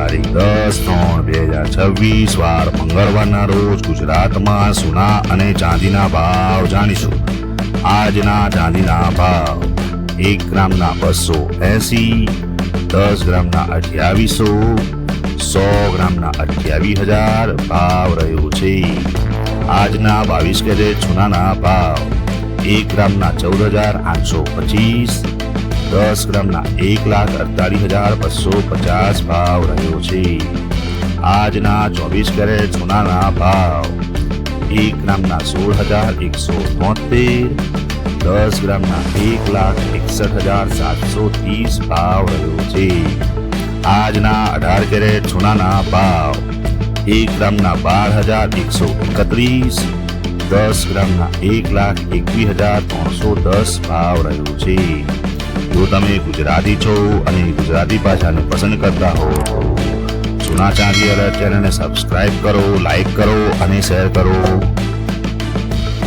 તારીખ 10/3/2026 વાર મંગળવારના રોજ ગુજરાતમાં સોના અને ચાંદીના ભાવ જાણીશું। આજના ચાંદીના ભાવ 1 ગ્રામના 280, 10 ગ્રામના 2800, 100 ગ્રામના 28,000 ભાવ રહ્યો છે। આજના 22 કેરેટ સોનાના ભાવ 1 ગ્રામના 14,825, 10 ગ્રામના 1,48,250 ભાવ રહ્યો છે। આજના 24 કેરેટ સોનાના ભાવ 1 ગ્રામના 16,173, 10 ગ્રામના 1,61,730 ભાવ રહ્યો છે। આજના 18 કેરેટ સોનાના ભાવ 1 ગ્રામના 12,131, 10 ગ્રામના 1,21,310 ભાવ રહ્યો છે। જો તમે ગુજરાતી છો અને ગુજરાતી ભાષાને પસંદ કરતા હો તો સોના ચાંદી અલર્ટ ચેનલને સબસ્ક્રાઇબ કરો, લાઈક કરો અને શેર કરો।